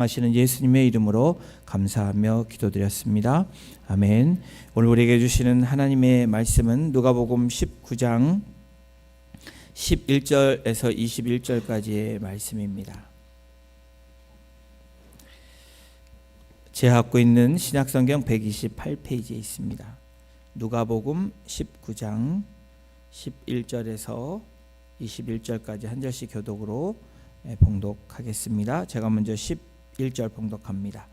하시는 예수님의 이름으로 감사하며 기도드렸습니다. 아멘. 오늘 우리에게 주시는 하나님의 말씀은 누가복음 19장 11절에서 21절까지의 말씀입니다. 제가 갖고 있는 신약성경 128페이지에 있습니다. 누가복음 19장 11절에서 21절까지 한 절씩 교독으로 봉독하겠습니다. 제가 먼저 11절 봉독합니다.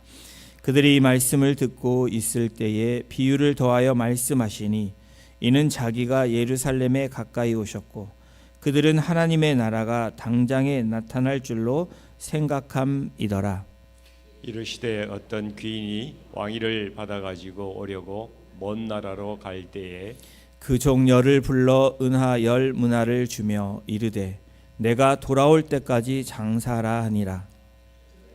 그들이 이 말씀을 듣고 있을 때에 비유를 더하여 말씀하시니 이는 자기가 예루살렘에 가까이 오셨고 그들은 하나님의 나라가 당장에 나타날 줄로 생각함이더라. 이르시되 어떤 귀인이 왕위를 받아가지고 오려고 먼 나라로 갈 때에 그 종려를 불러 은하 10문화를 주며 이르되 내가 돌아올 때까지 장사하라 하니라.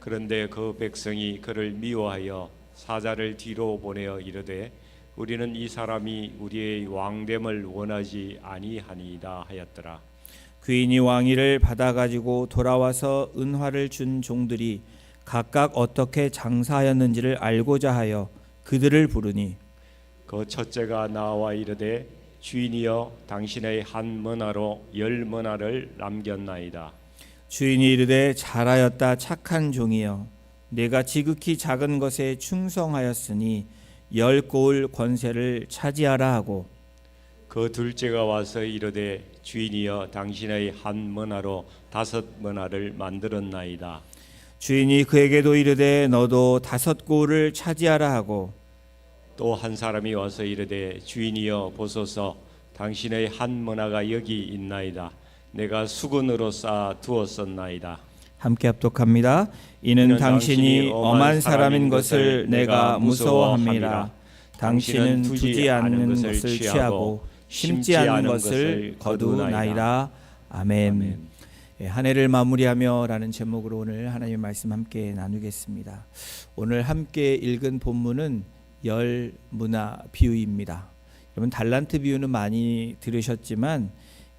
그런데 그 백성이 그를 미워하여 사자를 뒤로 보내어 이르되 우리는 이 사람이 우리의 왕됨을 원하지 아니하니이다 하였더라. 귀인이 왕위를 받아가지고 돌아와서 은화를 준 종들이 각각 어떻게 장사하였는지를 알고자 하여 그들을 부르니 그 첫째가 나와 이르되 주인이여 당신의 한 머나로 10머나를 남겼나이다. 주인이 이르되 잘하였다 착한 종이여 내가 지극히 작은 것에 충성하였으니 10고을 권세를 차지하라 하고 그 둘째가 와서 이르되 주인이여 당신의 한 머나로 5머나를 만들었나이다. 주인이 그에게도 이르되 너도 5고을을 차지하라 하고 또 한 사람이 와서 이르되 주인이여 보소서 당신의 한 머나가 여기 있나이다. 내가 수건으로 쌓아 두었었나이다. 함께 합독합니다. 이는 당신이 엄한 사람인 것을 내가 무서워함이라. 당신은 두지 않는 것을 취하고 심지 않는 것을 거두나이다. 아멘. 한 해를 마무리하며 라는 제목으로 오늘 하나님의 말씀 함께 나누겠습니다. 오늘 함께 읽은 본문은 열 문화 비유입니다. 여러분 달란트 비유는 많이 들으셨지만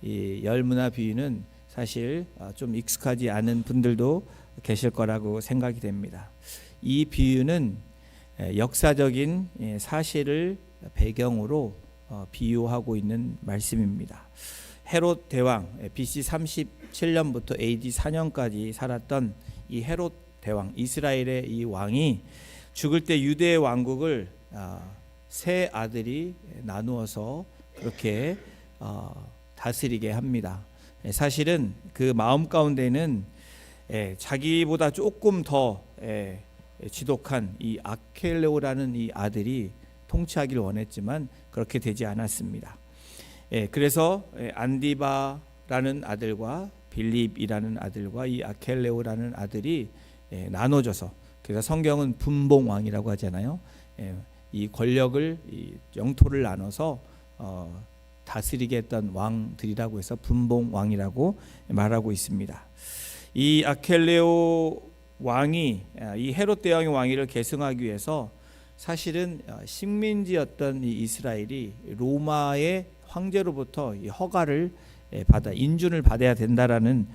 이 열 문화 비유는 사실 좀 익숙하지 않은 분들도 계실 거라고 생각이 됩니다. 이 비유는 역사적인 사실을 배경으로 비유하고 있는 말씀입니다. 헤롯 대왕 BC 37년부터 AD 4년까지 살았던 이 헤롯 대왕 이스라엘의 이 왕이 죽을 때 유대 왕국을 세 아들이 나누어서 그렇게 다스리게 합니다. 사실은 그 마음 가운데는 자기보다 조금 더 지독한 이 아켈레오라는 이 아들이 통치하기를 원했지만 그렇게 되지 않았습니다. 그래서 안디바라는 아들과 빌립이라는 아들과 이 아켈레오라는 아들이 나눠져서 그래서 성경은 분봉왕이라고 하잖아요. 이 권력을 이 영토를 나눠서 다스리게 했던 왕들이라고 해서 분봉왕이라고 말하고 있습니다. 이 아켈레오 왕이 이 헤롯 대왕의 왕위를 계승하기 위해서 사실은 식민지였던 이 이스라엘이 로마의 황제로부터 이 허가를 받아 인준을 받아야 된다라는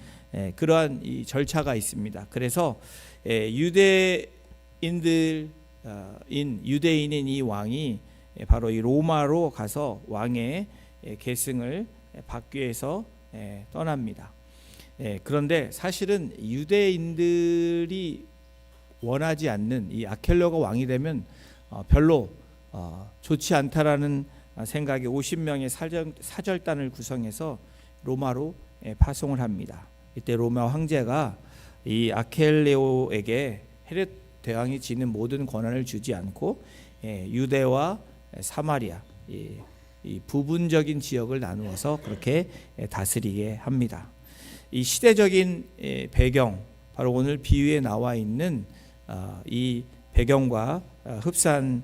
그러한 이 절차가 있습니다. 그래서 유대인인 이 왕이 바로 이 로마로 가서 왕의 계승을 받기 위해서 떠납니다. 그런데 사실은 유대인들이 원하지 않는 이 아켈레오가 왕이 되면 별로 좋지 않다라는 생각에 50명의 사절단을 구성해서 로마로 파송을 합니다. 이때 로마 황제가 이 아켈레오에게 헤롯 대왕이 지닌 모든 권한을 주지 않고 유대와 사마리아 이 부분적인 지역을 나누어서 그렇게 다스리게 합니다. 이 시대적인 배경 바로 오늘 비유에 나와 있는 이 배경과 흡사한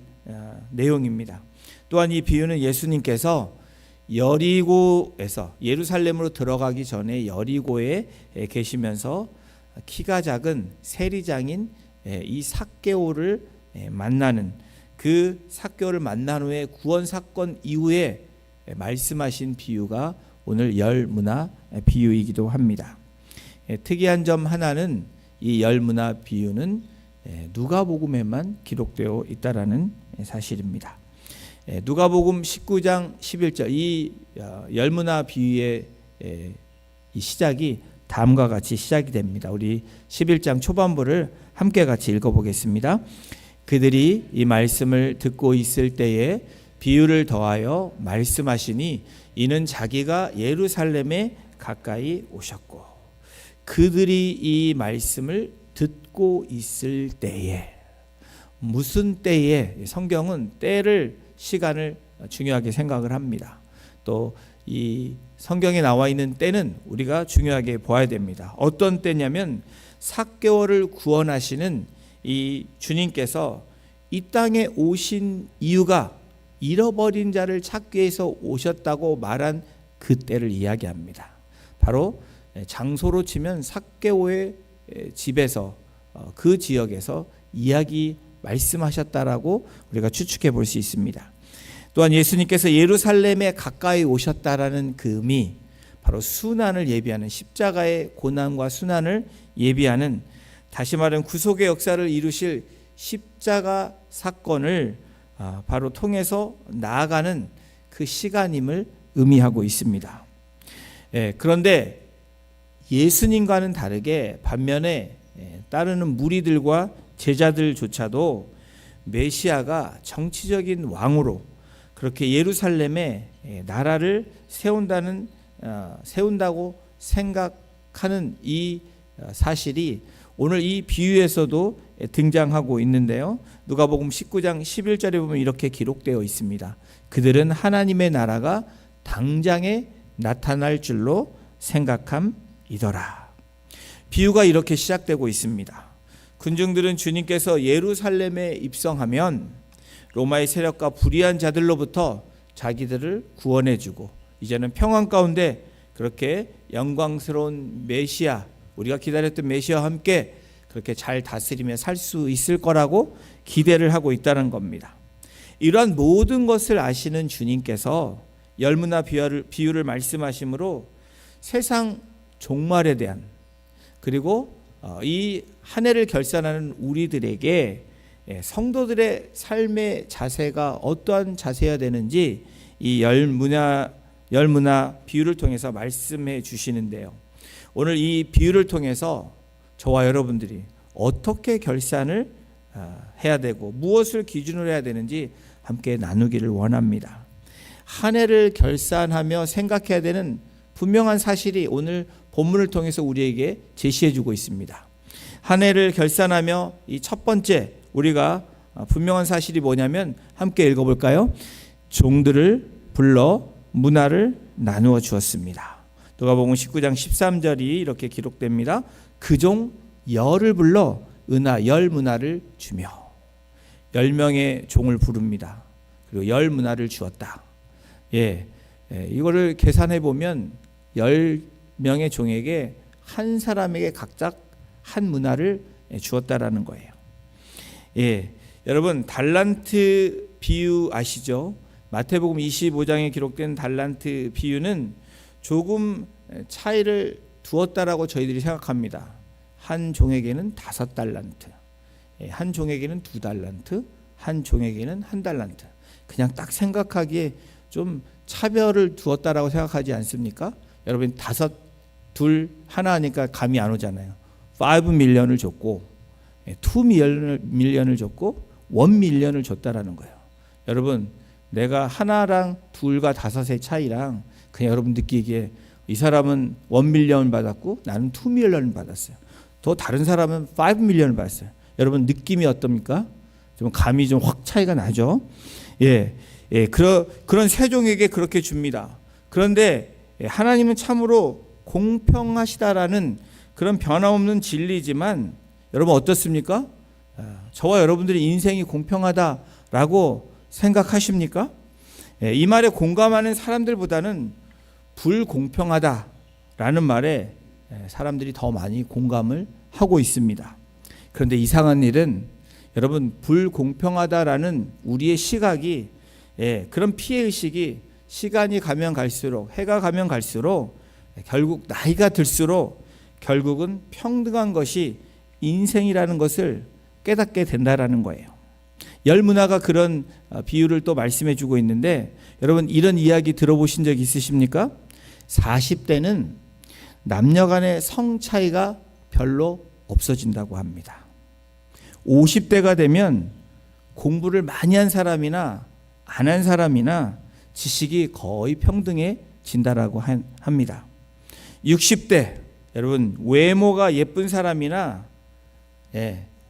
내용입니다. 또한 이 비유는 예수님께서 여리고에서 예루살렘으로 들어가기 전에 여리고에 계시면서 키가 작은 세리장인 이 삭개오를 만나는 그 삭개오를 만난 후에 구원 사건 이후에 말씀하신 비유가 오늘 열 문화 비유이기도 합니다. 특이한 점 하나는 이 열 문화 비유는 누가복음에만 기록되어 있다라는 사실입니다. 누가복음 19장 11절 이 열무나 비유의 이 시작이 다음과 같이 시작이 됩니다. 우리 11장 초반부를 함께 같이 읽어보겠습니다. 그들이 이 말씀을 듣고 있을 때에 비유를 더하여 말씀하시니 이는 자기가 예루살렘에 가까이 오셨고, 그들이 이 말씀을 듣고 있을 때에, 무슨 때에, 성경은 때를 시간을 중요하게 생각을 합니다. 또 이 성경에 나와 있는 때는 우리가 중요하게 보아야 됩니다. 어떤 때냐면 삭개오를 구원하시는 이 주님께서 이 땅에 오신 이유가 잃어버린 자를 찾기 위해서 오셨다고 말한 그 때를 이야기합니다. 바로 장소로 치면 삭개오의 집에서, 그 지역에서 이야기 말씀하셨다라고 우리가 추측해 볼 수 있습니다. 또한 예수님께서 예루살렘에 가까이 오셨다라는 그 의미, 바로 순환을 예비하는, 십자가의 고난과 순환을 예비하는, 다시 말하면 구속의 역사를 이루실 십자가 사건을 바로 통해서 나아가는 그 시간임을 의미하고 있습니다. 그런데 예수님과는 다르게 반면에 따르는 무리들과 제자들조차도 메시아가 정치적인 왕으로 그렇게 예루살렘에 나라를 세운다고 생각하는 이 사실이 오늘 이 비유에서도 등장하고 있는데요. 누가복음 19장 11절에 보면 이렇게 기록되어 있습니다. 그들은 하나님의 나라가 당장에 나타날 줄로 생각함이더라. 비유가 이렇게 시작되고 있습니다. 군중들은 주님께서 예루살렘에 입성하면 로마의 세력과 불의한 자들로부터 자기들을 구원해주고 이제는 평안 가운데 그렇게 영광스러운 메시아, 우리가 기다렸던 메시아와 함께 그렇게 잘 다스리며 살 수 있을 거라고 기대를 하고 있다는 겁니다. 이러한 모든 것을 아시는 주님께서 열무나 비유를 말씀하심으로 세상 종말에 대한, 그리고 이 한 해를 결산하는 우리들에게 성도들의 삶의 자세가 어떠한 자세여야 되는지 이 열무나 비유를 통해서 말씀해 주시는데요. 오늘 이 비유를 통해서 저와 여러분들이 어떻게 결산을 해야 되고 무엇을 기준으로 해야 되는지 함께 나누기를 원합니다. 한 해를 결산하며 생각해야 되는 분명한 사실이 오늘 본문을 통해서 우리에게 제시해 주고 있습니다. 한 해를 결산하며 이 첫 번째 우리가 분명한 사실이 뭐냐면 함께 읽어볼까요? 종들을 불러 문화를 나누어 주었습니다. 누가복음 19장 13절이 이렇게 기록됩니다. 그 종 열을 불러 은하 열 문화를 주며, 10명의 종을 부릅니다. 그리고 열 문화를 주었다. 이거를 계산해 보면 10명의 종에게 한 사람에게 각각 한 문화를 주었다라는 거예요. 여러분 달란트 비유 아시죠? 마태복음 25장에 기록된 달란트 비유는 조금 차이를 두었다라고 저희들이 생각합니다. 한 종에게는 5달란트, 한 종에게는 2달란트, 한 종에게는 1달란트. 그냥 딱 생각하기에 좀 차별을 두었다라고 생각하지 않습니까? 여러분 5, 2, 1 하니까 감이 안 오잖아요. 5 밀리언을 줬고 2 밀리언을 줬고 1 밀리언을 줬다라는 거예요. 여러분 내가 하나랑 둘과 5의 차이랑 그냥 여러분 느끼기에 이 사람은 1 밀리언을 받았고 나는 2 밀리언을 받았어요. 더 다른 사람은 5 밀리언을 받았어요. 여러분 느낌이 어떻습니까? 좀 감이 좀 확 차이가 나죠. 그런 세종에게 그렇게 줍니다. 그런데 하나님은 참으로 공평하시다라는 그런 변함없는 진리지만 여러분 어떻습니까? 저와 여러분들의 인생이 공평하다라고 생각하십니까? 이 말에 공감하는 사람들보다는 불공평하다라는 말에 사람들이 더 많이 공감을 하고 있습니다. 그런데 이상한 일은 여러분 불공평하다라는 우리의 시각이 그런 피해의식이 시간이 가면 갈수록, 해가 가면 갈수록, 결국 나이가 들수록 결국은 평등한 것이 인생이라는 것을 깨닫게 된다라는 거예요. 열 문화가 그런 비유를 또 말씀해 주고 있는데, 여러분 이런 이야기 들어보신 적 있으십니까? 40대는 남녀 간의 성 차이가 별로 없어진다고 합니다. 50대가 되면 공부를 많이 한 사람이나 안 한 사람이나 지식이 거의 평등해진다라고 합니다. 60대, 여러분 외모가 예쁜 사람이나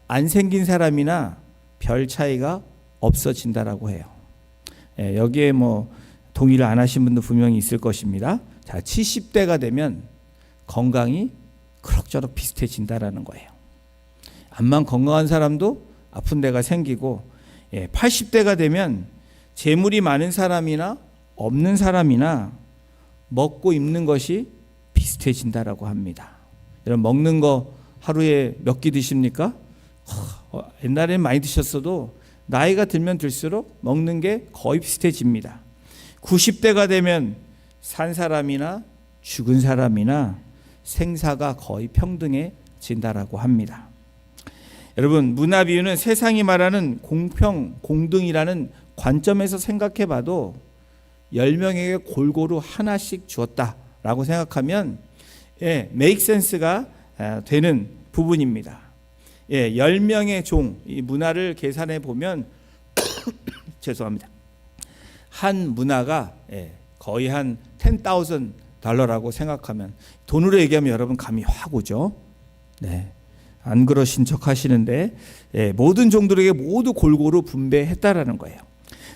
안 생긴 사람이나 별 차이가 없어진다라고 해요. 여기에 뭐 동의를 안 하신 분도 분명히 있을 것입니다. 자, 70대가 되면 건강이 그럭저럭 비슷해진다라는 거예요. 암만 건강한 사람도 아픈 데가 생기고, 80대가 되면 재물이 많은 사람이나 없는 사람이나 먹고 입는 것이 비슷해진다라고 합니다. 여러분 먹는 거 하루에 몇 끼 드십니까? 옛날에는 많이 드셨어도 나이가 들면 들수록 먹는 게 거의 비슷해집니다. 90대가 되면 산 사람이나 죽은 사람이나 생사가 거의 평등해진다라고 합니다. 여러분 문화 비유는 세상이 말하는 공평, 공등이라는 관점에서 생각해 봐도 10명에게 골고루 하나씩 주었다라고 생각하면 make sense가 되는 부분입니다. 10명의 종, 이 문화를 계산해 보면 죄송합니다. 한 문화가 거의 한 $10,000라고 생각하면, 돈으로 얘기하면 여러분 감이 확 오죠. 네. 안 그러신 척 하시는데, 모든 종들에게 모두 골고루 분배했다라는 거예요.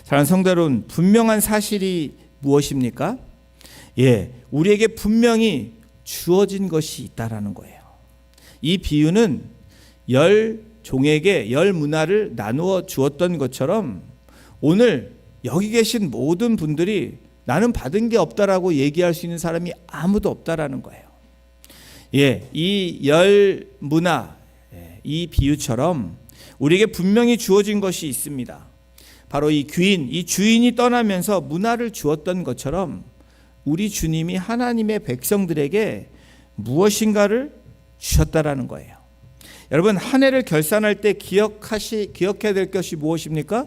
사랑하는 성도 여러분, 분명한 사실이 무엇입니까? 우리에게 분명히 주어진 것이 있다라는 거예요. 이 비유는 10종에게 10문화를 나누어 주었던 것처럼 오늘 여기 계신 모든 분들이 나는 받은 게 없다라고 얘기할 수 있는 사람이 아무도 없다라는 거예요. 이 10문화, 이 비유처럼 우리에게 분명히 주어진 것이 있습니다. 바로 이 귀인, 이 주인이 떠나면서 문화를 주었던 것처럼 우리 주님이 하나님의 백성들에게 무엇인가를 주셨다라는 거예요. 여러분 한 해를 결산할 때 기억해야 될 것이 무엇입니까?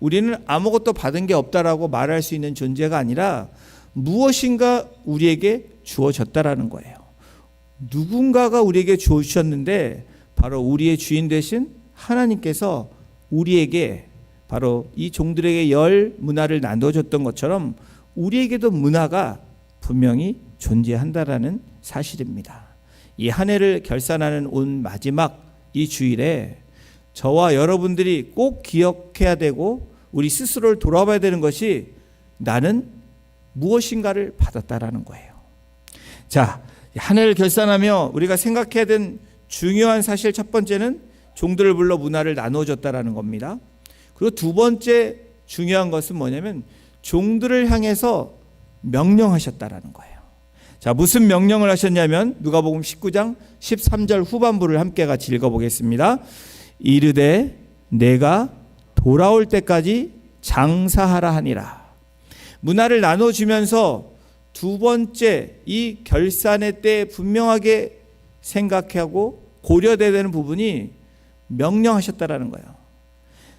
우리는 아무것도 받은 게 없다라고 말할 수 있는 존재가 아니라 무엇인가 우리에게 주어졌다라는 거예요. 누군가가 우리에게 주셨는데 바로 우리의 주인 되신 하나님께서 우리에게 바로 이 종들에게 10문화를 나눠줬던 것처럼 우리에게도 문화가 분명히 존재한다라는 사실입니다. 이 한 해를 결산하는 온 마지막 이 주일에 저와 여러분들이 꼭 기억해야 되고 우리 스스로를 돌아봐야 되는 것이 나는 무엇인가를 받았다라는 거예요. 자, 한 해를 결산하며 우리가 생각해야 되는 중요한 사실 첫 번째는 종들을 불러 문화를 나눠줬다라는 겁니다. 그리고 두 번째 중요한 것은 뭐냐면 종들을 향해서 명령하셨다라는 거예요. 자, 무슨 명령을 하셨냐면 누가복음 19장 13절 후반부를 함께 같이 읽어보겠습니다. 이르되 내가 돌아올 때까지 장사하라 하니라. 문화를 나눠주면서 두 번째 이 결산의 때 분명하게 생각하고 고려돼야 되는 부분이 명령하셨다라는 거예요.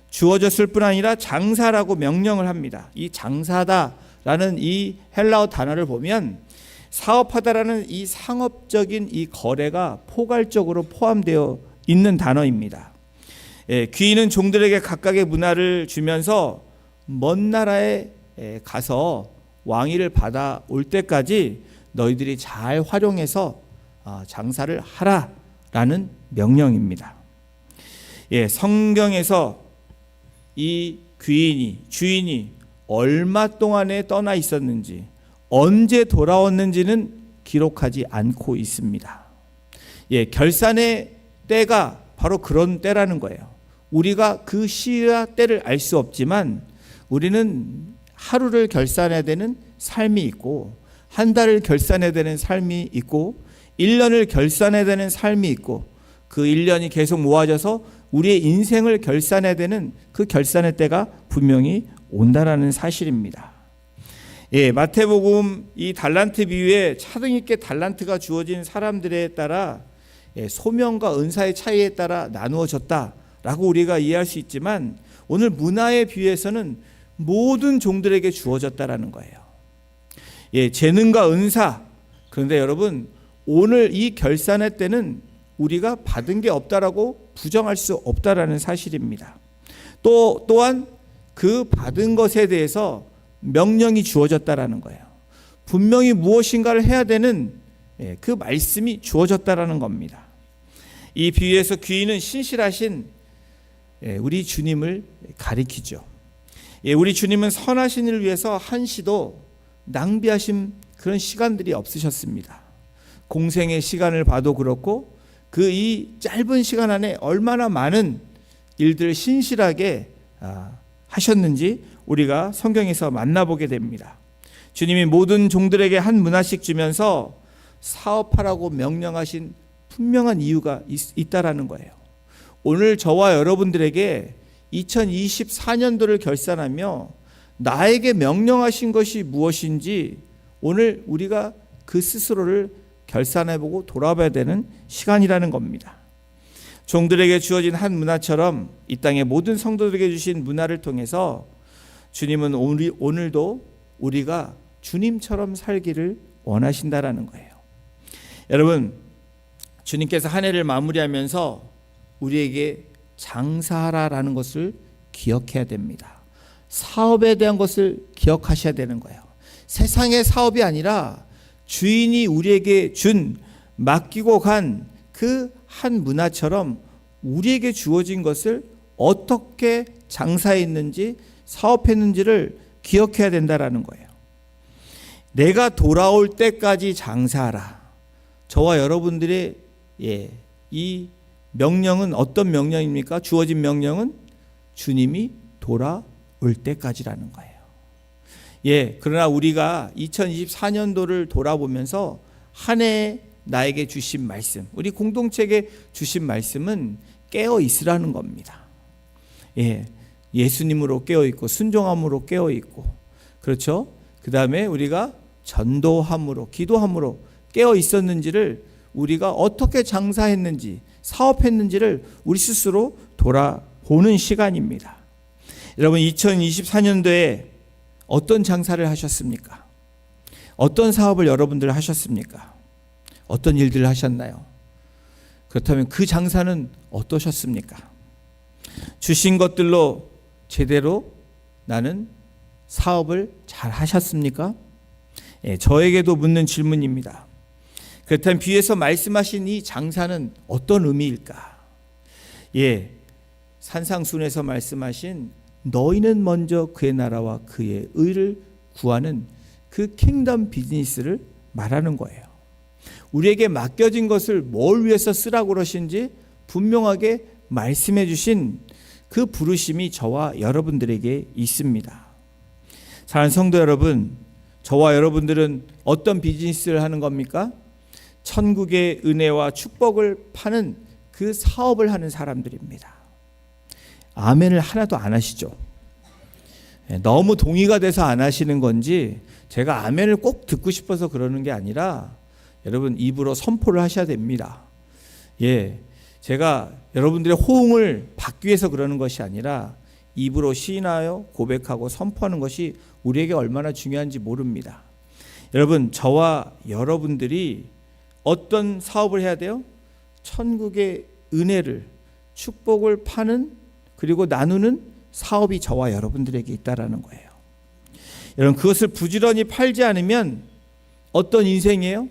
주어졌을 뿐 아니라 장사라고 명령을 합니다. 이 장사다라는 이 헬라어 단어를 보면 사업하다라는 이 상업적인 이 거래가 포괄적으로 포함되어 있는 단어입니다. 귀인은 종들에게 각각의 문화를 주면서 먼 나라에 가서 왕위를 받아올 때까지 너희들이 잘 활용해서 장사를 하라라는 명령입니다. 성경에서 이 귀인이, 주인이 얼마 동안에 떠나 있었는지, 언제 돌아왔는지는 기록하지 않고 있습니다. 결산의 때가 바로 그런 때라는 거예요. 우리가 그 시와 때를 알 수 없지만 우리는 하루를 결산해야 되는 삶이 있고, 한 달을 결산해야 되는 삶이 있고, 1년을 결산해야 되는 삶이 있고, 그 1년이 계속 모아져서 우리의 인생을 결산해야 되는 그 결산의 때가 분명히 온다라는 사실입니다. 마태복음 이 달란트 비유에 차등 있게 달란트가 주어진 사람들에 따라 소명과 은사의 차이에 따라 나누어졌다 라고 우리가 이해할 수 있지만 오늘 문화에 비유해서는 모든 종들에게 주어졌다라는 거예요. 예, 재능과 은사. 그런데 여러분, 오늘 이 결산의 때는 우리가 받은 게 없다라고 부정할 수 없다라는 사실입니다. 또한 그 받은 것에 대해서 명령이 주어졌다라는 거예요. 분명히 무엇인가를 해야 되는 그 말씀이 주어졌다라는 겁니다. 이 비유에서 귀인은 신실하신 우리 주님을 가리키죠. 우리 주님은 선하신 일을 위해서 한시도 낭비하신 그런 시간들이 없으셨습니다. 공생의 시간을 봐도 그렇고 그 이 짧은 시간 안에 얼마나 많은 일들을 신실하게 하셨는지 우리가 성경에서 만나보게 됩니다. 주님이 모든 종들에게 한 문화씩 주면서 사업하라고 명령하신 분명한 이유가 있다라는 거예요. 오늘 저와 여러분들에게 2024년도를 결산하며 나에게 명령하신 것이 무엇인지 오늘 우리가 그 스스로를 결산해보고 돌아봐야 되는 시간이라는 겁니다. 종들에게 주어진 한 문화처럼 이 땅의 모든 성도들에게 주신 문화를 통해서 주님은 오늘도 우리가 주님처럼 살기를 원하신다라는 거예요. 여러분, 주님께서 한 해를 마무리하면서 우리에게 장사하라라는 것을 기억해야 됩니다. 사업에 대한 것을 기억하셔야 되는 거예요. 세상의 사업이 아니라 주인이 우리에게 맡기고 간 그 한 문화처럼 우리에게 주어진 것을 어떻게 장사했는지 사업했는지를 기억해야 된다라는 거예요. 내가 돌아올 때까지 장사하라. 저와 여러분들의 이 명령은 어떤 명령입니까? 주어진 명령은 주님이 돌아올 때까지라는 거예요. 그러나 우리가 2024년도를 돌아보면서 한 해 나에게 주신 말씀, 우리 공동체에게 주신 말씀은 깨어 있으라는 겁니다. 예수님으로 깨어 있고 순종함으로 깨어 있고, 그렇죠? 그 다음에 우리가 전도함으로, 기도함으로 깨어 있었는지를, 우리가 어떻게 장사했는지, 사업했는지를 우리 스스로 돌아보는 시간입니다. 여러분, 2024년도에 어떤 장사를 하셨습니까? 어떤 사업을 여러분들 하셨습니까? 어떤 일들을 하셨나요? 그렇다면 그 장사는 어떠셨습니까? 주신 것들로 제대로 나는 사업을 잘 하셨습니까? 저에게도 묻는 질문입니다. 그렇다면 비유에서 말씀하신 이 장사는 어떤 의미일까? 산상순에서 말씀하신 너희는 먼저 그의 나라와 그의 의를 구하는 그 킹덤 비즈니스를 말하는 거예요. 우리에게 맡겨진 것을 뭘 위해서 쓰라고 그러신지 분명하게 말씀해 주신 그 부르심이 저와 여러분들에게 있습니다. 사랑하는 성도 여러분, 저와 여러분들은 어떤 비즈니스를 하는 겁니까? 천국의 은혜와 축복을 파는 그 사업을 하는 사람들입니다. 아멘을 하나도 안 하시죠? 너무 동의가 돼서 안 하시는 건지, 제가 아멘을 꼭 듣고 싶어서 그러는 게 아니라 여러분 입으로 선포를 하셔야 됩니다. 제가 여러분들의 호응을 받기 위해서 그러는 것이 아니라 입으로 시인하여 고백하고 선포하는 것이 우리에게 얼마나 중요한지 모릅니다. 여러분, 저와 여러분들이 어떤 사업을 해야 돼요? 천국의 은혜를, 축복을 파는, 그리고 나누는 사업이 저와 여러분들에게 있다라는 거예요. 여러분, 그것을 부지런히 팔지 않으면 어떤 인생이에요?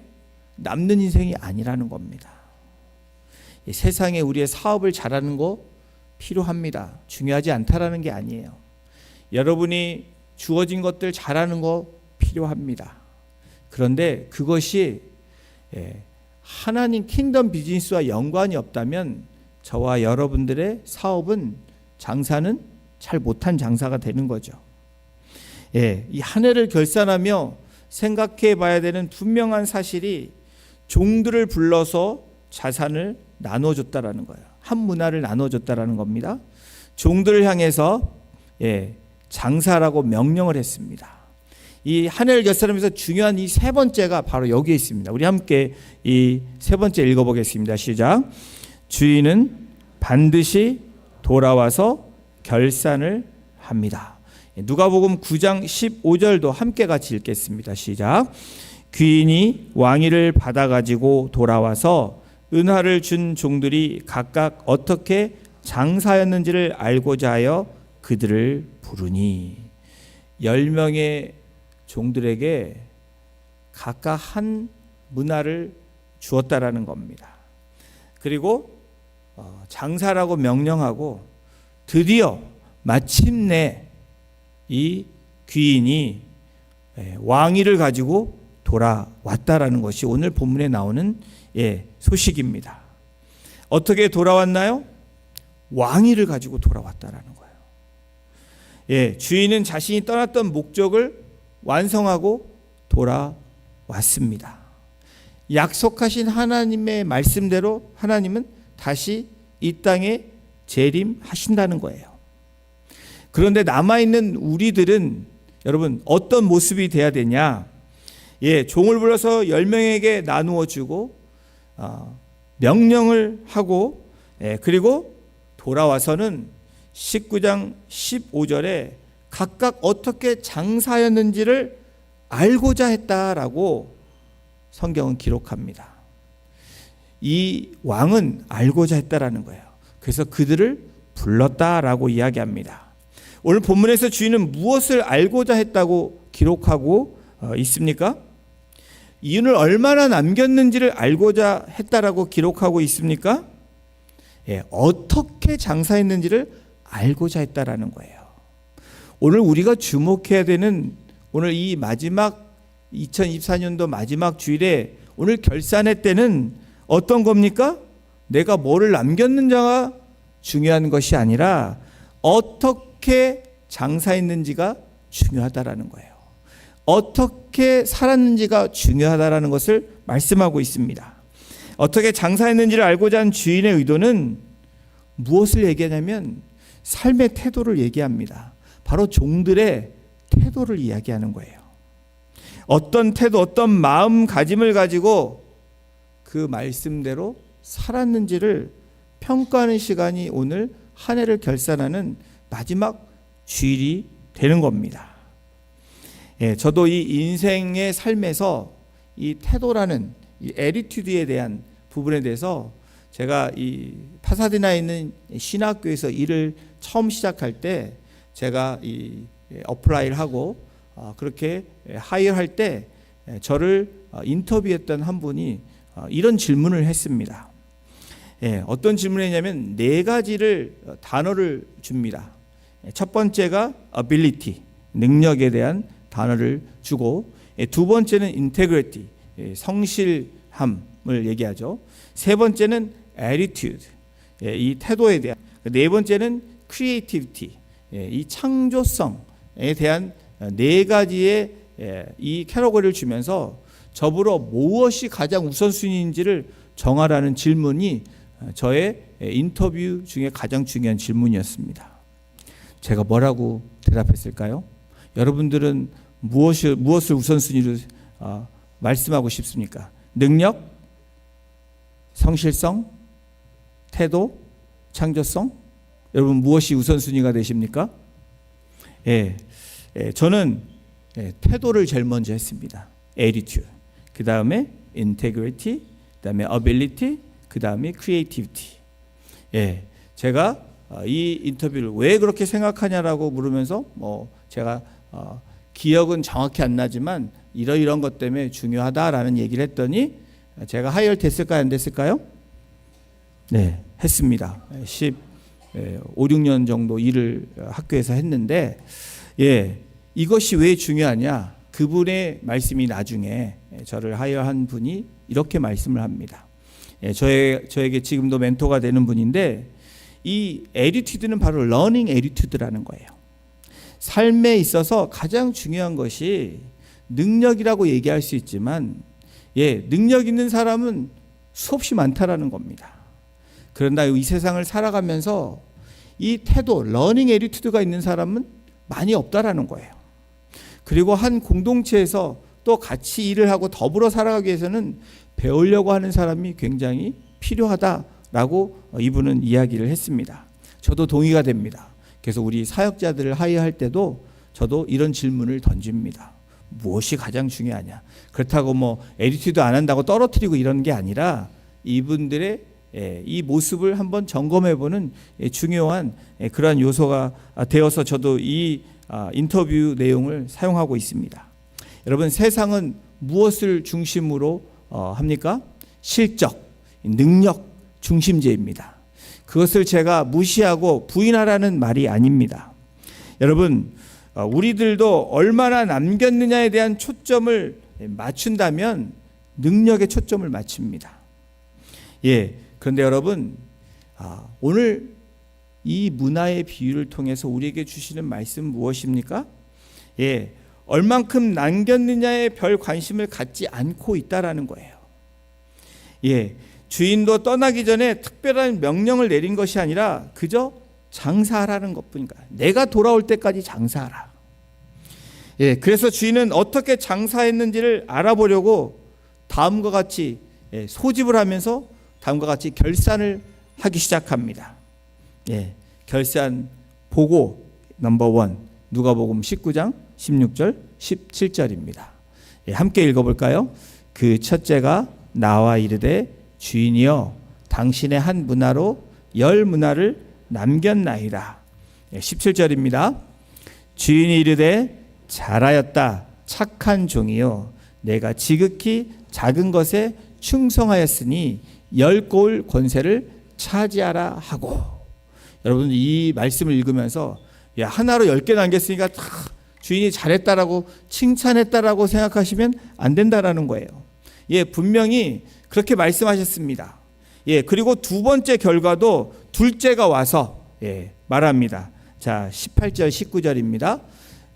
남는 인생이 아니라는 겁니다. 세상에 우리의 사업을 잘하는 거 필요합니다. 중요하지 않다라는 게 아니에요. 여러분이 주어진 것들 잘하는 거 필요합니다. 그런데 그것이 하나님 킹덤 비즈니스와 연관이 없다면 저와 여러분들의 사업은, 장사는 잘 못한 장사가 되는 거죠. 이 한 해를 결산하며 생각해 봐야 되는 분명한 사실이 종들을 불러서 자산을 나눠줬다라는 거예요. 한 문화를 나눠줬다라는 겁니다. 종들을 향해서 장사라고 명령을 했습니다. 이 한 해를 결산하면서 중요한 이 세 번째가 바로 여기에 있습니다. 우리 함께 이 세 번째 읽어보겠습니다. 시작. 주인은 반드시 돌아와서 결산을 합니다. 누가복음 9장 15절도 함께 같이 읽겠습니다. 시작. 귀인이 왕위를 받아가지고 돌아와서 은화를 준 종들이 각각 어떻게 장사였는지를 알고자 하여 그들을 부르니 10명의 종들에게 각각 한 문화를 주었다라는 겁니다. 그리고 장사라고 명령하고 드디어 마침내 이 귀인이 왕위를 가지고 돌아왔다라는 것이 오늘 본문에 나오는 소식입니다. 어떻게 돌아왔나요? 왕위를 가지고 돌아왔다라는 거예요. 주인은 자신이 떠났던 목적을 완성하고 돌아왔습니다. 약속하신 하나님의 말씀대로 하나님은 다시 이 땅에 재림하신다는 거예요. 그런데 남아있는 우리들은 여러분 어떤 모습이 돼야 되냐? 종을 불러서 10명에게 나누어 주고 명령을 하고 그리고 돌아와서는 19장 15절에 각각 어떻게 장사였는지를 알고자 했다라고 성경은 기록합니다. 이 왕은 알고자 했다라는 거예요. 그래서 그들을 불렀다라고 이야기합니다. 오늘 본문에서 주인은 무엇을 알고자 했다고 기록하고 있습니까? 이윤을 얼마나 남겼는지를 알고자 했다라고 기록하고 있습니까? 어떻게 장사했는지를 알고자 했다라는 거예요. 오늘 우리가 주목해야 되는 오늘 이 마지막 2024년도 마지막 주일에 오늘 결산의 때는 어떤 겁니까? 내가 뭐를 남겼는지가 중요한 것이 아니라 어떻게 장사했는지가 중요하다라는 거예요. 어떻게 살았는지가 중요하다라는 것을 말씀하고 있습니다. 어떻게 장사했는지를 알고자 한 주인의 의도는 무엇을 얘기하냐면 삶의 태도를 얘기합니다. 바로 종들의 태도를 이야기하는 거예요. 어떤 태도, 어떤 마음가짐을 가지고 그 말씀대로 살았는지를 평가하는 시간이 오늘 한 해를 결산하는 마지막 주일이 되는 겁니다. 저도 이 인생의 삶에서 이 태도라는 이 애티튜드에 대한 부분에 대해서 제가 이 파사디나에 있는 신학교에서 일을 처음 시작할 때 제가 이 어플라이를 하고 그렇게 하이어할 때 저를 인터뷰했던 한 분이 이런 질문을 했습니다. 어떤 질문을 했냐면 4가지를 단어를 줍니다. 첫 번째가 ability, 능력에 대한 단어를 주고, 두 번째는 integrity, 성실함을 얘기하죠. 세 번째는 attitude, 이 태도에 대한, 네 번째는 creativity, 이 창조성에 대한 4가지의 이 캐러거리를 주면서 저보러 무엇이 가장 우선순위인지를 정하라는 질문이 저의 인터뷰 중에 가장 중요한 질문이었습니다. 제가 뭐라고 대답했을까요? 여러분들은 무엇을 우선순위로 말씀하고 싶습니까? 능력, 성실성, 태도, 창조성? 여러분 무엇이 우선순위가 되십니까? 저는 태도를 제일 먼저 했습니다. attitude, 그 다음에 integrity, 그 다음에 ability, 그 다음에 creativity. 제가 이 인터뷰를 왜 그렇게 생각하냐라고 물으면서 제가 기억은 정확히 안 나지만 이런 것 때문에 중요하다라는 얘기를 했더니 제가 하이어 됐을까요? 안 됐을까요? 네, 했습니다. 5, 6년 정도 일을 학교에서 했는데 이것이 왜 중요하냐? 그분의 말씀이 나중에 저를 하이어한 분이 이렇게 말씀을 합니다. 저에게 지금도 멘토가 되는 분인데 이 애티튜드는 바로 러닝 애티튜드라는 거예요. 삶에 있어서 가장 중요한 것이 능력이라고 얘기할 수 있지만 능력 있는 사람은 수없이 많다라는 겁니다. 그런다 이 세상을 살아가면서 이 태도, 러닝 애티튜드가 있는 사람은 많이 없다라는 거예요. 그리고 한 공동체에서 또 같이 일을 하고 더불어 살아가기 위해서는 배우려고 하는 사람이 굉장히 필요하다라고 이분은 이야기를 했습니다. 저도 동의가 됩니다. 그래서 우리 사역자들을 하이할 때도 저도 이런 질문을 던집니다. 무엇이 가장 중요하냐? 그렇다고 뭐 에디튜드 안 한다고 떨어뜨리고 이런 게 아니라 이분들의 이 모습을 한번 점검해보는 중요한 그러한 요소가 되어서 저도 이 인터뷰 내용을 사용하고 있습니다. 여러분, 세상은 무엇을 중심으로 합니까? 실적, 능력 중심제입니다. 그것을 제가 무시하고 부인하라는 말이 아닙니다. 여러분, 우리들도 얼마나 남겼느냐에 대한 초점을 맞춘다면 능력에 초점을 맞춥니다. 그런데 여러분, 오늘 이 문화의 비유를 통해서 우리에게 주시는 말씀 무엇입니까? 얼만큼 남겼느냐에 별 관심을 갖지 않고 있다라는 거예요. 주인도 떠나기 전에 특별한 명령을 내린 것이 아니라 그저 장사하라는 것뿐인가. 내가 돌아올 때까지 장사하라. 그래서 주인은 어떻게 장사했는지를 알아보려고 다음과 같이 소집을 하면서 다음과 같이 결산을 하기 시작합니다. 결산 보고 넘버 1, 누가복음 19장 16절 17절입니다. 함께 읽어볼까요? 그 첫째가 나와 이르되 주인이여 당신의 한 문화로 10문화를 남겼나이다. 17절입니다. 주인이 이르되 잘하였다 착한 종이요 내가 지극히 작은 것에 충성하였으니 10고을 권세를 차지하라 하고. 여러분, 이 말씀을 읽으면서 하나로 10개 남겼으니까 주인이 잘했다라고 칭찬했다라고 생각하시면 안 된다라는 거예요. 분명히 그렇게 말씀하셨습니다. 그리고 두 번째 결과도 둘째가 와서 말합니다. 자, 18절 19절입니다.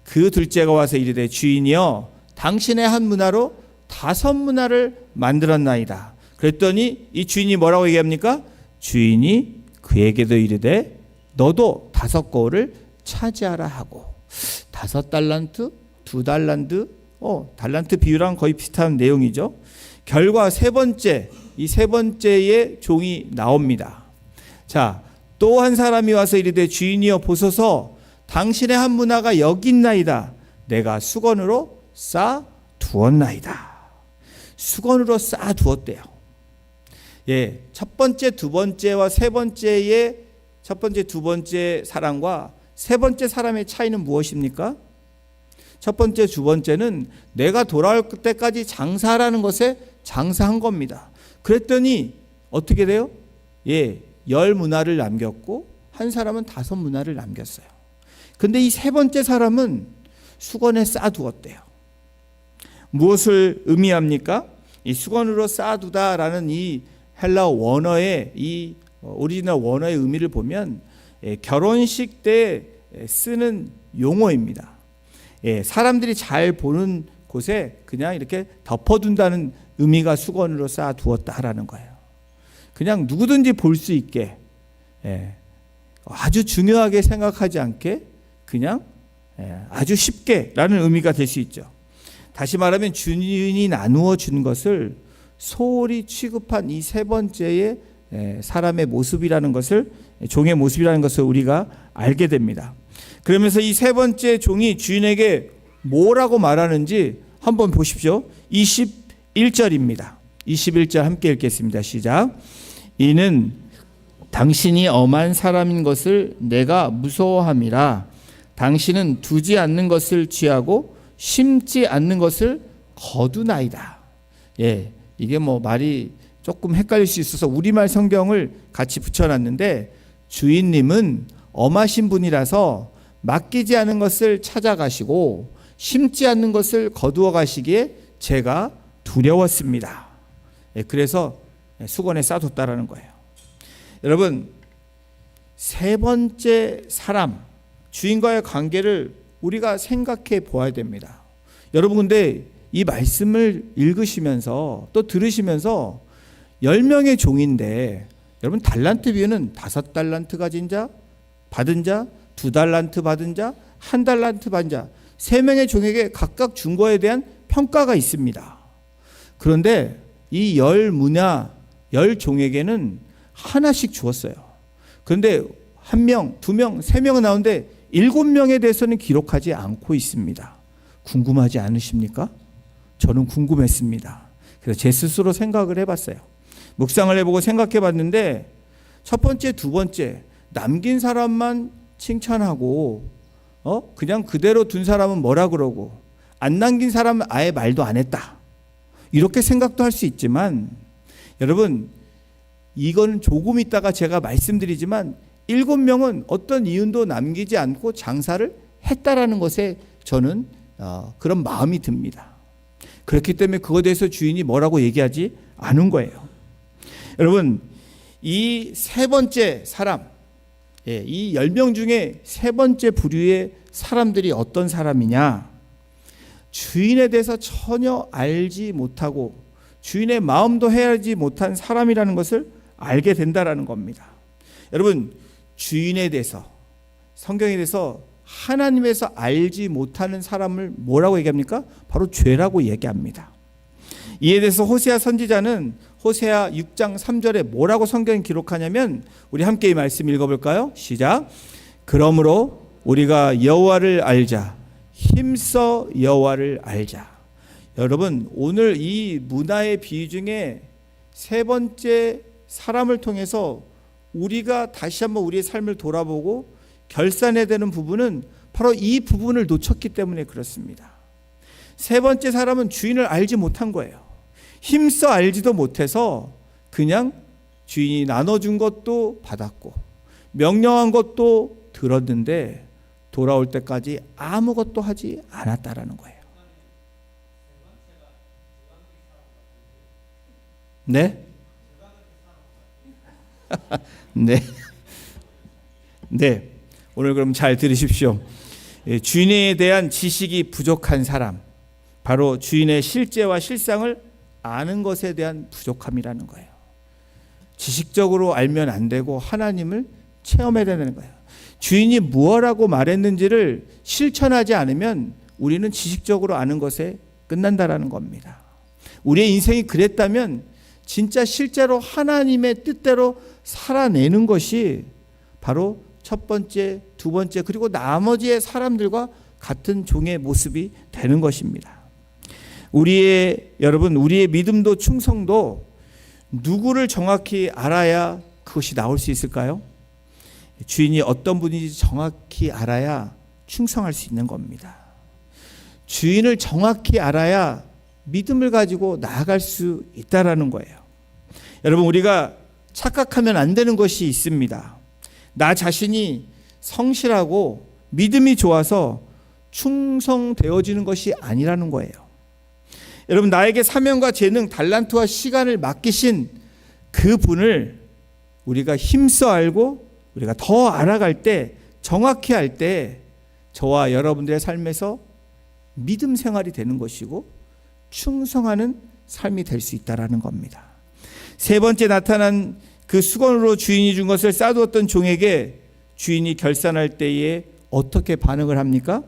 그 둘째가 와서 이르되 주인이여 당신의 한 문화로 5문화를 만들었나이다. 그랬더니 이 주인이 뭐라고 얘기합니까? 주인이 그에게도 이르되 너도 5고을을 차지하라 하고. 5달란트, 2달란트, 달란트 비유랑 거의 비슷한 내용이죠. 결과 이 세 번째의 종이 나옵니다. 자, 또 한 사람이 와서 이르되 주인이여 보소서 당신의 한 문화가 여기 있나이다. 내가 수건으로 쌓아 두었나이다. 수건으로 쌓아 두었대요. 첫 번째, 두 번째와 세 번째의 첫 번째, 두 번째 사람과 세 번째 사람의 차이는 무엇입니까? 첫 번째, 두 번째는 내가 돌아올 때까지 장사하라는 것에 장사한 겁니다. 그랬더니 어떻게 돼요? 10문화를 남겼고 한 사람은 5문화를 남겼어요. 근데 이 세 번째 사람은 수건에 쌓아두었대요. 무엇을 의미합니까? 이 수건으로 쌓아두다라는 이 헬라어 원어의 이 오리지널 원어의 의미를 보면 결혼식 때 쓰는 용어입니다. 사람들이 잘 보는 곳에 그냥 이렇게 덮어둔다는 의미가 수건으로 쌓아두었다라는 거예요. 그냥 누구든지 볼 수 있게 아주 중요하게 생각하지 않게 그냥 아주 쉽게라는 의미가 될 수 있죠. 다시 말하면 주인이 나누어 준 것을 소홀히 취급한 이 세 번째의 사람의 모습이라는 것을, 종의 모습이라는 것을 우리가 알게 됩니다. 그러면서 이 세 번째 종이 주인에게 뭐라고 말하는지 한번 보십시오. 21절입니다. 21절 함께 읽겠습니다. 시작. 이는 당신이 엄한 사람인 것을 내가 무서워함이라. 당신은 두지 않는 것을 취하고 심지 않는 것을 거두나이다. 이게 뭐 말이 조금 헷갈릴 수 있어서 우리말 성경을 같이 붙여놨는데, 주인님은 엄하신 분이라서 맡기지 않은 것을 찾아가시고 심지 않는 것을 거두어 가시기에 제가 두려웠습니다. 그래서 수건에 싸뒀다라는 거예요. 여러분, 세 번째 사람, 주인과의 관계를 우리가 생각해 보아야 됩니다. 여러분, 근데 이 말씀을 읽으시면서 또 들으시면서 10명의 종인데, 여러분 달란트 비유는 5달란트 가진 자, 받은 자, 2달란트 받은 자, 1달란트 받은 자, 3명의 종에게 각각 준 거에 대한 평가가 있습니다. 그런데 이 10문화, 10종에게는 하나씩 주었어요. 그런데 한 명, 두 명, 세 명은 나오는데 7명에 대해서는 기록하지 않고 있습니다. 궁금하지 않으십니까? 저는 궁금했습니다. 그래서 제 스스로 생각을 해봤어요. 묵상을 해보고 생각해봤는데 첫 번째, 두 번째 남긴 사람만 칭찬하고 그냥 그대로 둔 사람은 뭐라 그러고 안 남긴 사람은 아예 말도 안 했다. 이렇게 생각도 할 수 있지만 여러분 이건 조금 있다가 제가 말씀드리지만 7명은 어떤 이유도 남기지 않고 장사를 했다라는 것에 저는 그런 마음이 듭니다. 그렇기 때문에 그것에 대해서 주인이 뭐라고 얘기하지 않은 거예요. 여러분 이 세 번째 사람, 이 10명 중에 세 번째 부류의 사람들이 어떤 사람이냐? 주인에 대해서 전혀 알지 못하고 주인의 마음도 헤아리지 못한 사람이라는 것을 알게 된다라는 겁니다. 여러분 주인에 대해서 성경에 대해서 하나님에서 알지 못하는 사람을 뭐라고 얘기합니까? 바로 죄라고 얘기합니다. 이에 대해서 호세아 선지자는 호세아 6장 3절에 뭐라고 성경이 기록하냐면 우리 함께 이 말씀 읽어볼까요? 시작. 그러므로 우리가 여호와를 알자. 힘써 여호와를 알자. 여러분 오늘 이 문화의 비유 중에 세 번째 사람을 통해서 우리가 다시 한번 우리의 삶을 돌아보고 결산해야 되는 부분은 바로 이 부분을 놓쳤기 때문에 그렇습니다. 세 번째 사람은 주인을 알지 못한 거예요. 힘써 알지도 못해서 그냥 주인이 나눠준 것도 받았고 명령한 것도 들었는데 돌아올 때까지 아무것도 하지 않았다라는 거예요. 네? 네. 네. 오늘 그럼 잘 들으십시오. 주인에 대한 지식이 부족한 사람, 바로 주인의 실제와 실상을 아는 것에 대한 부족함이라는 거예요. 지식적으로 알면 안 되고 하나님을 체험해야 되는 거예요. 주인이 무엇라고 말했는지를 실천하지 않으면 우리는 지식적으로 아는 것에 끝난다라는 겁니다. 우리의 인생이 그랬다면 진짜 실제로 하나님의 뜻대로 살아내는 것이 바로 첫 번째, 두 번째 그리고 나머지의 사람들과 같은 종의 모습이 되는 것입니다. 여러분 우리의 믿음도 충성도 누구를 정확히 알아야 그것이 나올 수 있을까요? 주인이 어떤 분인지 정확히 알아야 충성할 수 있는 겁니다. 주인을 정확히 알아야 믿음을 가지고 나아갈 수 있다라는 거예요. 여러분 우리가 착각하면 안 되는 것이 있습니다. 나 자신이 성실하고 믿음이 좋아서 충성되어지는 것이 아니라는 거예요. 여러분 나에게 사명과 재능, 달란트와 시간을 맡기신 그 분을 우리가 힘써 알고 우리가 더 알아갈 때 정확히 할 때 저와 여러분들의 삶에서 믿음 생활이 되는 것이고 충성하는 삶이 될 수 있다라는 겁니다. 세 번째 나타난 그 수건으로 주인이 준 것을 싸두었던 종에게 주인이 결산할 때에 어떻게 반응을 합니까?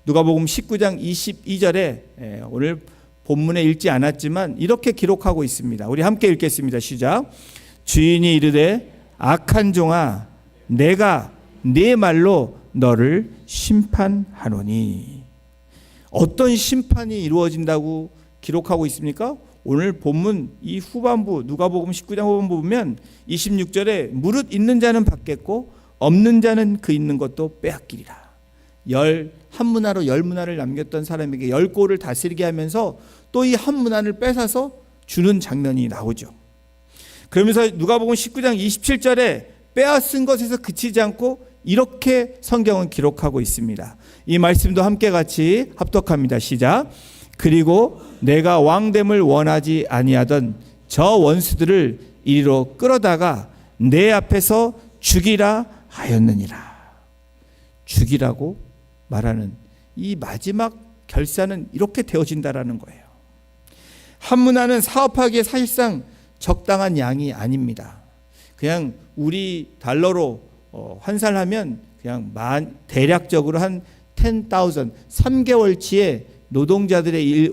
누가복음 19장 22절에 오늘 본문에 읽지 않았지만 이렇게 기록하고 있습니다. 우리 함께 읽겠습니다. 시작. 주인이 이르되 악한 종아 내가 네 말로 너를 심판하노니. 어떤 심판이 이루어진다고 기록하고 있습니까? 오늘 본문 이 후반부 누가복음 19장 후반부 보면 26절에 무릇 있는 자는 받겠고 없는 자는 그 있는 것도 빼앗기리라. 한 문화로 10문화를 남겼던 사람에게 10골을 다스리게 하면서 또 이 한 문화를 뺏어서 주는 장면이 나오죠. 그러면서 누가복음 19장 27절에 빼앗은 것에서 그치지 않고 이렇게 성경은 기록하고 있습니다. 이 말씀도 함께 같이 합독합니다. 시작. 그리고 내가 왕됨을 원하지 아니하던 저 원수들을 이리로 끌어다가 내 앞에서 죽이라 하였느니라. 죽이라고 말하는 이 마지막 결산은 이렇게 되어진다라는 거예요. 한 문화는 사업하기에 사실상 적당한 양이 아닙니다. 그냥 우리 달러로 환산하면 그냥 대략적으로 한 10,000 3개월치의 노동자들의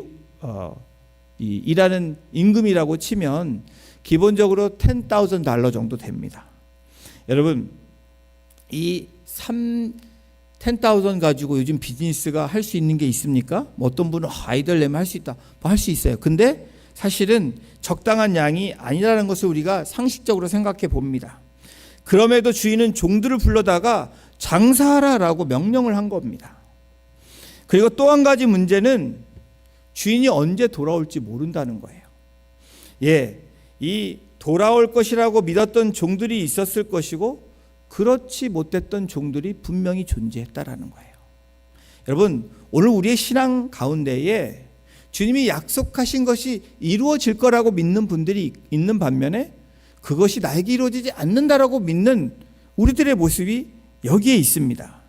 일하는 임금이라고 치면 기본적으로 $10,000 정도 됩니다. 여러분 이 10,000 가지고 요즘 비즈니스가 할 수 있는 게 있습니까? 뭐 어떤 분은 아이들 내면 할 수 있다. 뭐 할 수 있어요. 근데 사실은 적당한 양이 아니라는 것을 우리가 상식적으로 생각해 봅니다. 그럼에도 주인은 종들을 불러다가 장사하라라고 명령을 한 겁니다. 그리고 또 한 가지 문제는 주인이 언제 돌아올지 모른다는 거예요. 이 돌아올 것이라고 믿었던 종들이 있었을 것이고 그렇지 못했던 종들이 분명히 존재했다라는 거예요. 여러분, 오늘 우리의 신앙 가운데에 주님이 약속하신 것이 이루어질 거라고 믿는 분들이 있는 반면에 그것이 나에게 이루어지지 않는다라고 믿는 우리들의 모습이 여기에 있습니다.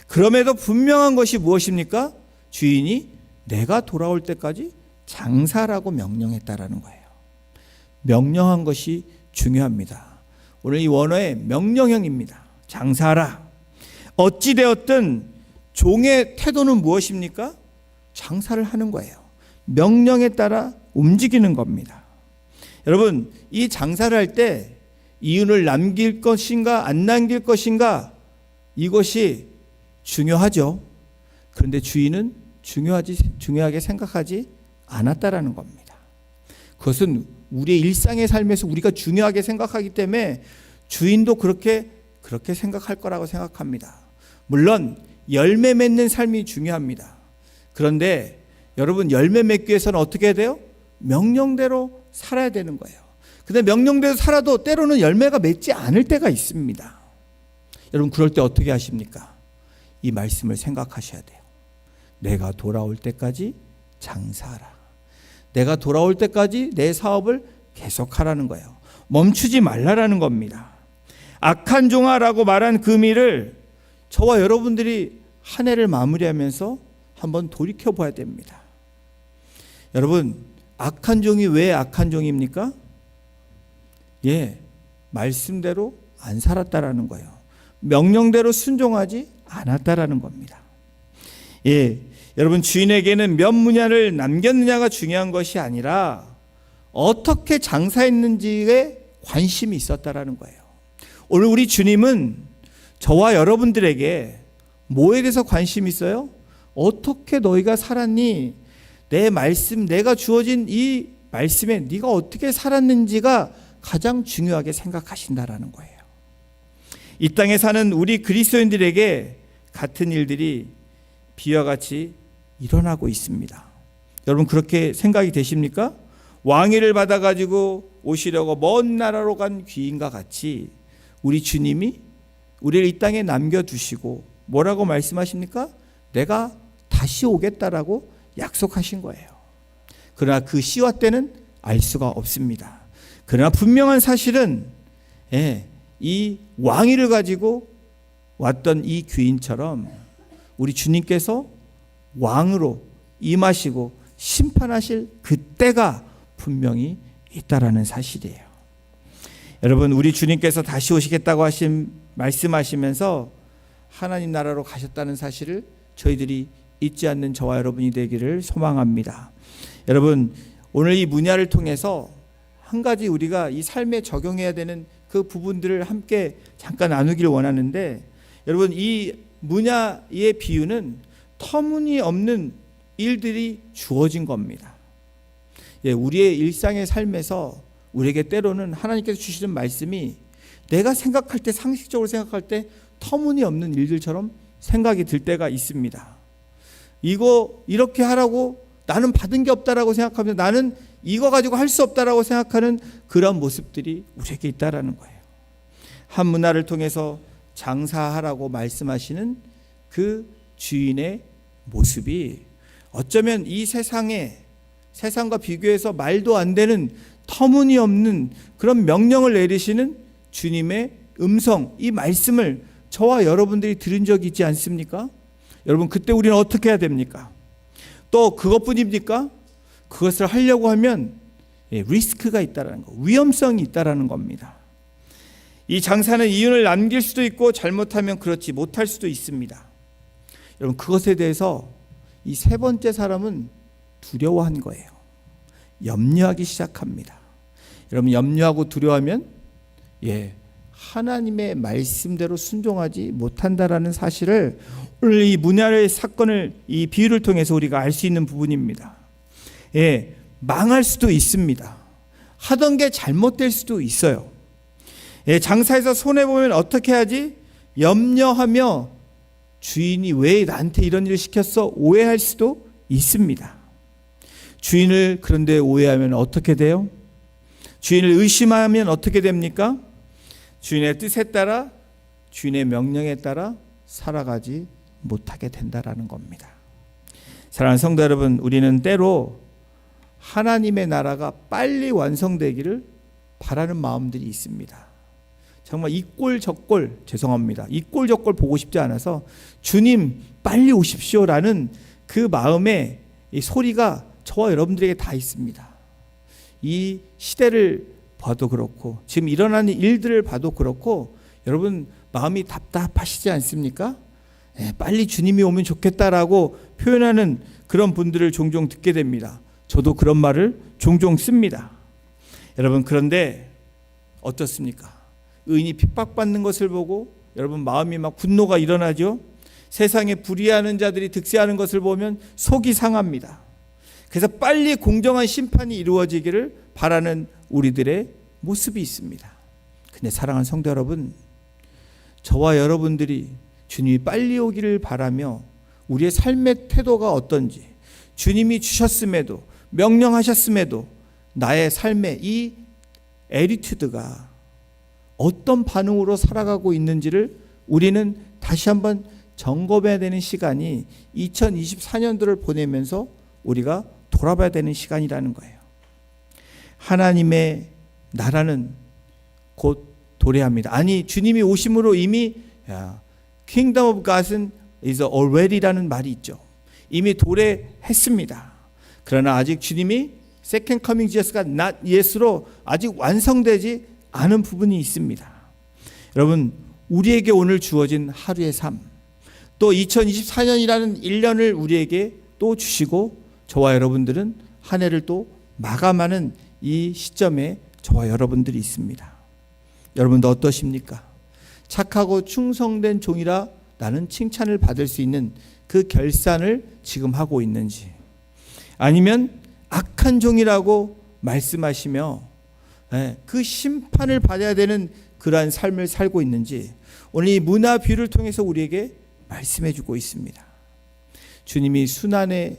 그럼에도 분명한 것이 무엇입니까? 주인이 내가 돌아올 때까지 장사라고 명령했다라는 거예요. 명령한 것이 중요합니다. 오늘 이 원어의 명령형입니다. 장사하라. 어찌되었든 종의 태도는 무엇입니까? 장사를 하는 거예요. 명령에 따라 움직이는 겁니다. 여러분, 이 장사를 할 때 이윤을 남길 것인가 안 남길 것인가 이것이 중요하죠. 그런데 주인은 중요하게 생각하지 않았다라는 겁니다. 그것은 우리의 일상의 삶에서 우리가 중요하게 생각하기 때문에 주인도 그렇게 생각할 거라고 생각합니다. 물론 열매 맺는 삶이 중요합니다. 그런데 여러분, 열매 맺기 위해서는 어떻게 해야 돼요? 명령대로 살아야 되는 거예요. 근데 명령대로 살아도 때로는 열매가 맺지 않을 때가 있습니다. 여러분, 그럴 때 어떻게 하십니까? 이 말씀을 생각하셔야 돼요. 내가 돌아올 때까지 장사하라. 내가 돌아올 때까지 내 사업을 계속하라는 거예요. 멈추지 말라라는 겁니다. 악한 종아라고 말한 그 의미를 저와 여러분들이 한 해를 마무리하면서 한번 돌이켜 봐야 됩니다. 여러분, 악한 종이 왜 악한 종입니까? 말씀대로 안 살았다라는 거예요. 명령대로 순종하지 않았다라는 겁니다. 여러분, 주인에게는 몇 문야를 남겼느냐가 중요한 것이 아니라 어떻게 장사했는지에 관심이 있었다라는 거예요. 오늘 우리 주님은 저와 여러분들에게 뭐에 대해서 관심이 있어요? 어떻게 너희가 살았니? 내 말씀, 내가 주어진 이 말씀에 네가 어떻게 살았는지가 가장 중요하게 생각하신다라는 거예요. 이 땅에 사는 우리 그리스도인들에게 같은 일들이 비와 같이 일어나고 있습니다. 여러분, 그렇게 생각이 되십니까? 왕위를 받아가지고 오시려고 먼 나라로 간 귀인과 같이 우리 주님이 우리를 이 땅에 남겨두시고 뭐라고 말씀하십니까? 내가 다시 오겠다라고 약속하신 거예요. 그러나 그 시와 때는 알 수가 없습니다. 그러나 분명한 사실은 이 왕위를 가지고 왔던 이 귀인처럼 우리 주님께서 왕으로 임하시고 심판하실 그때가 분명히 있다라는 사실이에요. 여러분, 우리 주님께서 다시 오시겠다고 말씀하시면서 하나님 나라로 가셨다는 사실을 저희들이 잊지 않는 저와 여러분이 되기를 소망합니다. 여러분, 오늘 이 문야를 통해서 한 가지 우리가 이 삶에 적용해야 되는 그 부분들을 함께 잠깐 나누기를 원하는데, 여러분, 이 문야의 비유는 터무니없는 일들이 주어진 겁니다. 우리의 일상의 삶에서 우리에게 때로는 하나님께서 주시는 말씀이 내가 생각할 때, 상식적으로 생각할 때 터무니없는 일들처럼 생각이 들 때가 있습니다. 이거 이렇게 하라고 나는 받은 게 없다라고 생각하면 나는 이거 가지고 할 수 없다라고 생각하는 그런 모습들이 우리에게 있다라는 거예요. 한 문화를 통해서 장사하라고 말씀하시는 그 주인의 모습이 어쩌면 이 세상과 비교해서 말도 안 되는 터무니없는 그런 명령을 내리시는 주님의 음성, 이 말씀을 저와 여러분들이 들은 적이 있지 않습니까? 여러분, 그때 우리는 어떻게 해야 됩니까? 또 그것뿐입니까? 그것을 하려고 하면 리스크가 있다라는 거, 위험성이 있다라는 겁니다. 이 장사는 이윤을 남길 수도 있고 잘못하면 그렇지 못할 수도 있습니다. 여러분, 그것에 대해서 이 세 번째 사람은 두려워한 거예요. 염려하기 시작합니다. 여러분, 염려하고 두려워하면 하나님의 말씀대로 순종하지 못한다라는 사실을 오늘 이 문화의 사건을, 이 비유를 통해서 우리가 알 수 있는 부분입니다. 예, 망할 수도 있습니다. 하던 게 잘못될 수도 있어요. 예, 장사에서 손해보면 어떻게 하지? 염려하며 주인이 왜 나한테 이런 일을 시켰어? 오해할 수도 있습니다. 주인을 그런데 오해하면 어떻게 돼요? 주인을 의심하면 어떻게 됩니까? 주인의 뜻에 따라, 주인의 명령에 따라 살아가지 못하게 된다라는 겁니다. 사랑하는 성도 여러분, 우리는 때로 하나님의 나라가 빨리 완성되기를 바라는 마음들이 있습니다. 정말 이 꼴 저 꼴, 죄송합니다, 이 꼴 저 꼴 보고 싶지 않아서 주님 빨리 오십시오라는 그 마음의 이 소리가 저와 여러분들에게 다 있습니다. 이 시대를 봐도 그렇고 지금 일어나는 일들을 봐도 그렇고 여러분 마음이 답답하시지 않습니까? 빨리 주님이 오면 좋겠다라고 표현하는 그런 분들을 종종 듣게 됩니다. 저도 그런 말을 종종 씁니다. 여러분, 그런데 어떻습니까? 의인이 핍박받는 것을 보고 여러분 마음이 막 분노가 일어나죠. 세상에 불의하는 자들이 득세하는 것을 보면 속이 상합니다. 그래서 빨리 공정한 심판이 이루어지기를 바라는 우리들의 모습이 있습니다. 근데 사랑하는 성도 여러분, 저와 여러분들이 주님이 빨리 오기를 바라며 우리의 삶의 태도가 어떤지, 주님이 주셨음에도 명령하셨음에도 나의 삶의 이 애티튜드가 어떤 반응으로 살아가고 있는지를 우리는 다시 한번 점검해야 되는 시간이 2024년도를 보내면서 우리가 돌아봐야 되는 시간이라는 거예요. 하나님의 나라는 곧 도래합니다. 아니, 주님이 오심으로 이미 Kingdom of God은 is already라는 말이 있죠. 이미 도래했습니다. 그러나 아직 주님이 Second Coming Jesus가 not yet으로 아직 완성되지 않은 부분이 있습니다. 여러분, 우리에게 오늘 주어진 하루의 삶, 또 2024년이라는 1년을 우리에게 또 주시고 저와 여러분들은 한 해를 또 마감하는 이 시점에 저와 여러분들이 있습니다. 여러분도 어떠십니까? 착하고 충성된 종이라 나는 칭찬을 받을 수 있는 그 결산을 지금 하고 있는지, 아니면 악한 종이라고 말씀하시며 그 심판을 받아야 되는 그러한 삶을 살고 있는지 오늘 이 문화 비유를 통해서 우리에게 말씀해 주고 있습니다. 주님이 순환의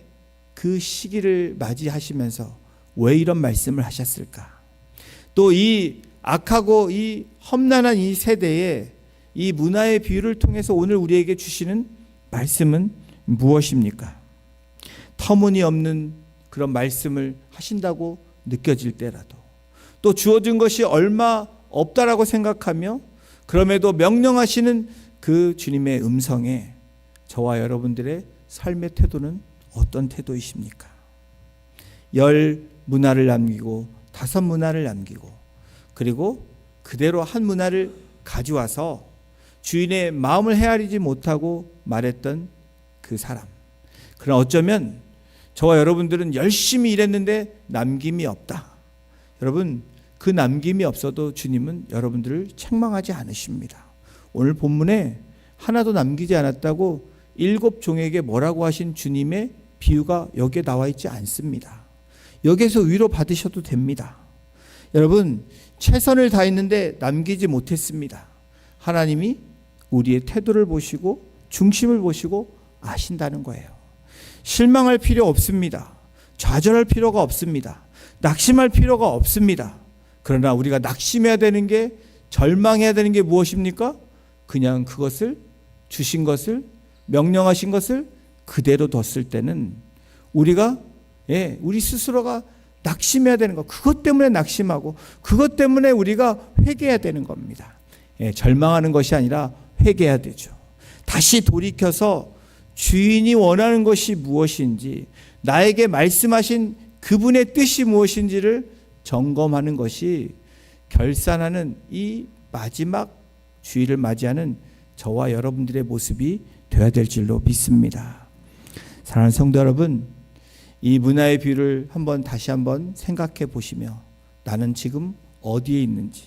그 시기를 맞이하시면서 왜 이런 말씀을 하셨을까? 또 이 악하고 이 험난한 이 세대에 이 문화의 비유를 통해서 오늘 우리에게 주시는 말씀은 무엇입니까? 터무니없는 그런 말씀을 하신다고 느껴질 때라도, 또 주어진 것이 얼마 없다라고 생각하며 그럼에도 명령하시는 그 주님의 음성에 저와 여러분들의 삶의 태도는 어떤 태도이십니까? 10 문화를 남기고 5 문화를 남기고 그리고 그대로 한 문화를 가져와서 주인의 마음을 헤아리지 못하고 말했던 그 사람. 그러나 어쩌면 저와 여러분들은 열심히 일했는데 남김이 없다. 여러분, 그 남김이 없어도 주님은 여러분들을 책망하지 않으십니다. 오늘 본문에 하나도 남기지 않았다고 7 종에게 뭐라고 하신 주님의 비유가 여기에 나와 있지 않습니다. 여기에서 위로 받으셔도 됩니다. 여러분, 최선을 다했는데 남기지 못했습니다. 하나님이 우리의 태도를 보시고 중심을 보시고 아신다는 거예요. 실망할 필요 없습니다. 좌절할 필요가 없습니다. 낙심할 필요가 없습니다. 그러나 우리가 낙심해야 되는 게, 절망해야 되는 게 무엇입니까? 그냥 그것을, 주신 것을, 명령하신 것을 그대로 뒀을 때는 우리가 우리 스스로가 낙심해야 되는 것, 그것 때문에 낙심하고 그것 때문에 우리가 회개해야 되는 겁니다. 절망하는 것이 아니라 회개해야 되죠. 다시 돌이켜서 주인이 원하는 것이 무엇인지, 나에게 말씀하신 그분의 뜻이 무엇인지를 점검하는 것이 결산하는 이 마지막 주일을 맞이하는 저와 여러분들의 모습이 되어야 될 줄로 믿습니다. 사랑하는 성도 여러분, 이 문화의 비유를 다시 한번 생각해 보시며 나는 지금 어디에 있는지,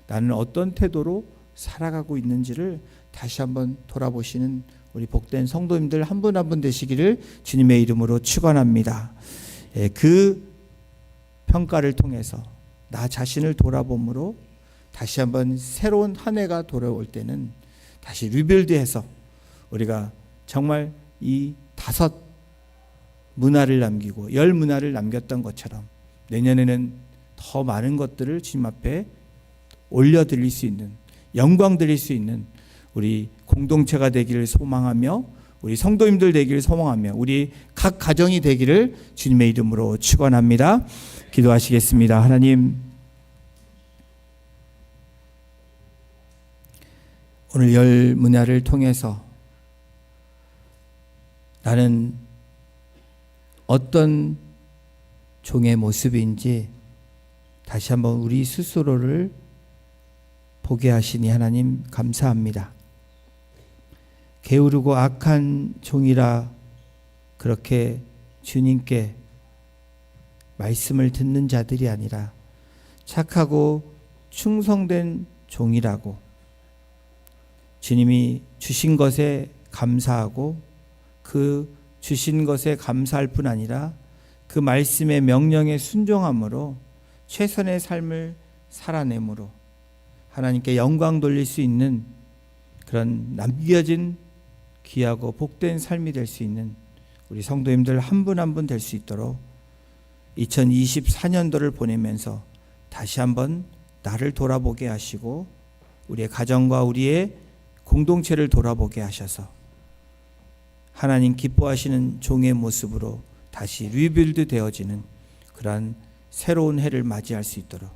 나는 어떤 태도로 살아가고 있는지를 다시 한번 돌아보시는 우리 복된 성도님들 한 분 한 분 되시기를 주님의 이름으로 축원합니다. 그 평가를 통해서 나 자신을 돌아봄으로 다시 한번 새로운 한 해가 돌아올 때는 다시 리빌드해서 우리가 정말 이 5 문화를 남기고 10 문화를 남겼던 것처럼 내년에는 더 많은 것들을 주님 앞에 올려드릴 수 있는, 영광 드릴 수 있는 우리 공동체가 되기를 소망하며, 우리 성도님들 되기를 소망하며, 우리 각 가정이 되기를 주님의 이름으로 축원합니다. 기도하시겠습니다. 하나님, 오늘 10 문화를 통해서 나는 어떤 종의 모습인지 다시 한번 우리 스스로를 보게 하시니 하나님 감사합니다. 게으르고 악한 종이라 그렇게 주님께 말씀을 듣는 자들이 아니라 착하고 충성된 종이라고 주님이 주신 것에 감사하고 그 주신 것에 감사할 뿐 아니라 그 말씀의 명령에 순종함으로 최선의 삶을 살아내므로 하나님께 영광 돌릴 수 있는 그런 남겨진 귀하고 복된 삶이 될 수 있는 우리 성도님들 한 분 한 분 될 수 있도록 2024년도를 보내면서 다시 한번 나를 돌아보게 하시고 우리의 가정과 우리의 공동체를 돌아보게 하셔서 하나님 기뻐하시는 종의 모습으로 다시 리빌드 되어지는 그러한 새로운 해를 맞이할 수 있도록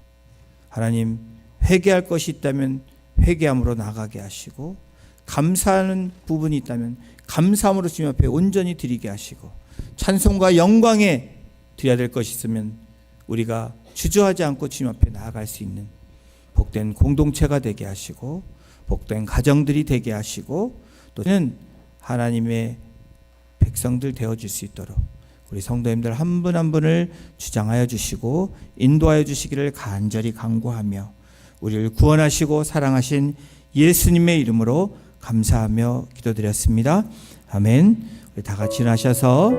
하나님, 회개할 것이 있다면 회개함으로 나가게 하시고 감사하는 부분이 있다면 감사함으로 주님 앞에 온전히 드리게 하시고 찬송과 영광에 드려야 될 것이 있으면 우리가 주저하지 않고 주님 앞에 나아갈 수 있는 복된 공동체가 되게 하시고 복된 가정들이 되게 하시고 또는 하나님의 백성들 되어줄 수 있도록 우리 성도님들 한 분 한 분을 주장하여 주시고 인도하여 주시기를 간절히 간구하며 우리를 구원하시고 사랑하신 예수님의 이름으로 감사하며 기도드렸습니다. 아멘. 우리 다 같이 일어나셔서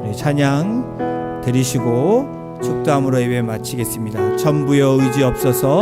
우리 찬양 드리시고 축도함으로 예배 마치겠습니다. 전부여 의지 없어서